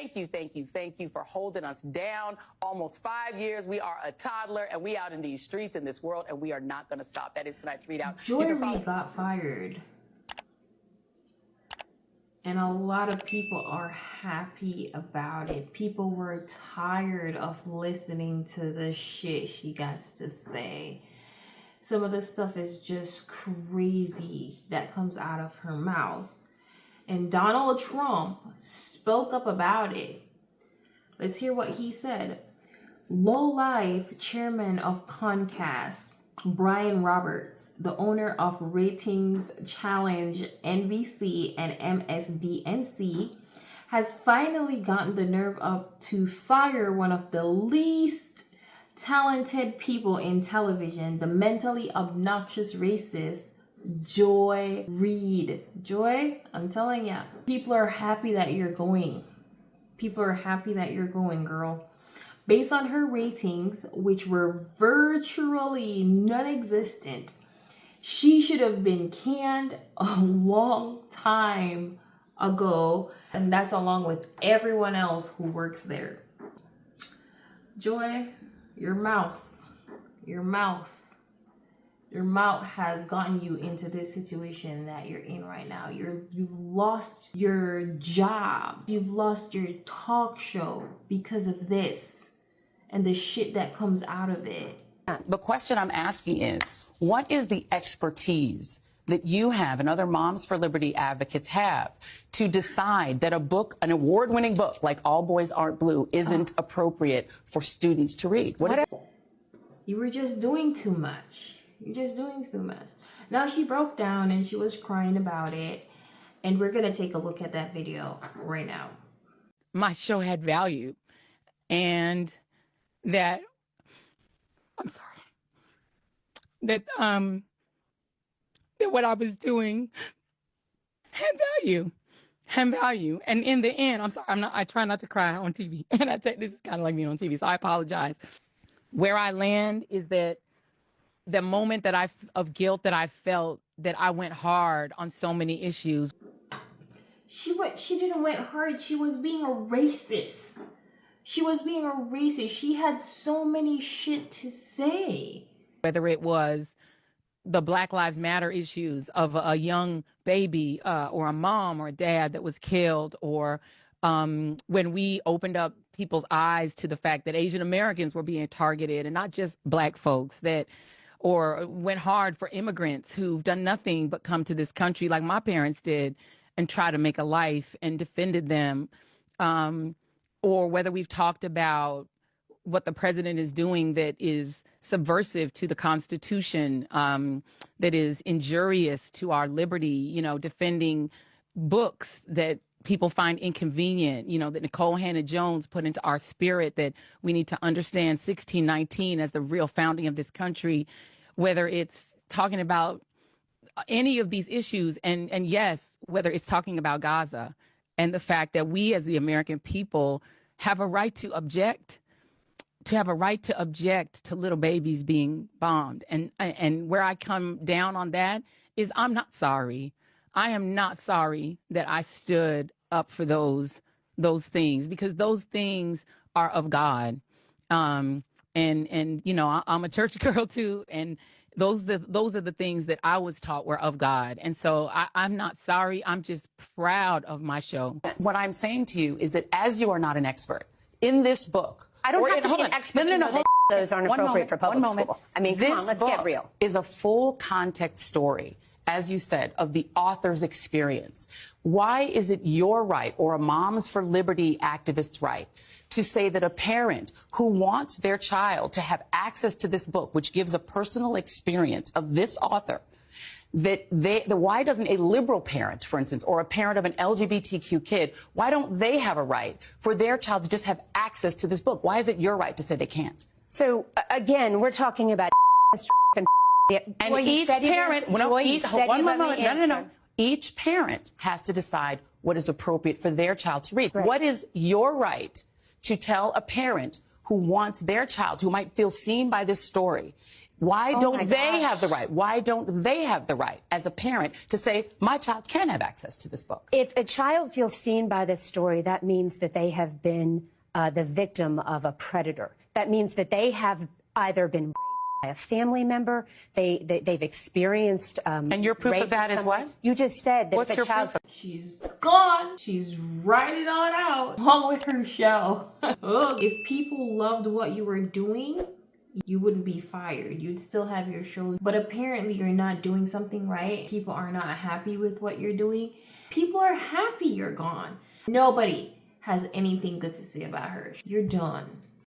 Thank you, thank you, thank you for holding us down. Almost 5 years. We are a toddler, and we out in these streets in this world, and we are not going to stop. That is tonight's Read Out. Joy Reid got fired. And a lot of people are happy about it. People were tired of listening to the shit she got to say. Some of the stuff is just crazy that comes out of her mouth. And Donald Trump spoke up about it. Let's hear what he said. Low-life chairman of Comcast, Brian Roberts, the owner of Ratings Challenge, NBC, and MSDNC, has finally gotten the nerve up to fire one of the least talented people in television, the mentally obnoxious racist, Joy Reid. Joy, I'm telling ya, people are happy that you're going. People are happy that you're going, girl. Based on her ratings, which were virtually non-existent, she should have been canned a long time ago. And that's along with everyone else who works there. Joy, your mouth has gotten you into this situation that you're in right now. You've lost your job. You've lost your talk show because of this and the shit that comes out of it. The question I'm asking is, what is the expertise that you have and other Moms for Liberty advocates have to decide that a book, an award-winning book like All Boys Aren't Blue, isn't appropriate for students to read? What is it? You were just doing too much. You're just doing too much. Now she broke down and she was crying about it. And we're going to take a look at that video right now. My show had value, and that, I'm sorry, that what I was doing had value. And in the end, I'm sorry, I try not to cry on TV. And I think this is kind of like being on TV, so I apologize. Where I land is that the moment that of guilt that I felt, that I went hard on so many issues. She didn't went hard. She was being a racist. She had so many shit to say. Whether it was the Black Lives Matter issues of a young baby or a mom or a dad that was killed, or when we opened up people's eyes to the fact that Asian Americans were being targeted, and not just Black folks, or went hard for immigrants who've done nothing but come to this country like my parents did and try to make a life and defended them. Or whether we've talked about what the president is doing that is subversive to the Constitution, that is injurious to our liberty, defending books that people find inconvenient, that Nicole Hannah-Jones put into our spirit, that we need to understand 1619 as the real founding of this country, whether it's talking about any of these issues, and yes, whether it's talking about Gaza and the fact that we as the American people have a right to object, to little babies being bombed. And where I come down on that is I'm not sorry. I am not sorry that I stood up for those things, because those things are of God. I'm a church girl too, and those are the things that I was taught were of God. And so I'm not sorry. I'm just proud of my show. What I'm saying to you is that as you are not an expert in this book, I don't have to be an expert to know that those aren't appropriate for public school. I mean, come on, let's get real. This book is a full context story, as you said, of the author's experience. Why is it your right, or a Moms for Liberty activist's right, to say that a parent who wants their child to have access to this book, which gives a personal experience of this author, why doesn't a liberal parent, for instance, or a parent of an LGBTQ kid, why don't they have a right for their child to just have access to this book? Why is it your right to say they can't? So, again, we're talking about and each parent, each parent has to decide what is appropriate for their child to read. Right. What is your right to tell a parent who who wants their child, who might feel seen by this story, why don't they have the right? Why don't they have the right as a parent to say, my child can have access to this book? If a child feels seen by this story, that means that they have been the victim of a predator. That means that they have either been raped by a family member, they've experienced and your proof of that is what? You just said that What's if a your child... proof? She's gone. She's writing on out along with her show. If people loved what you were doing, you wouldn't be fired. You'd still have your show. But apparently you're not doing something right. People are not happy with what you're doing. People are happy you're gone. Nobody has anything good to say about her. You're done.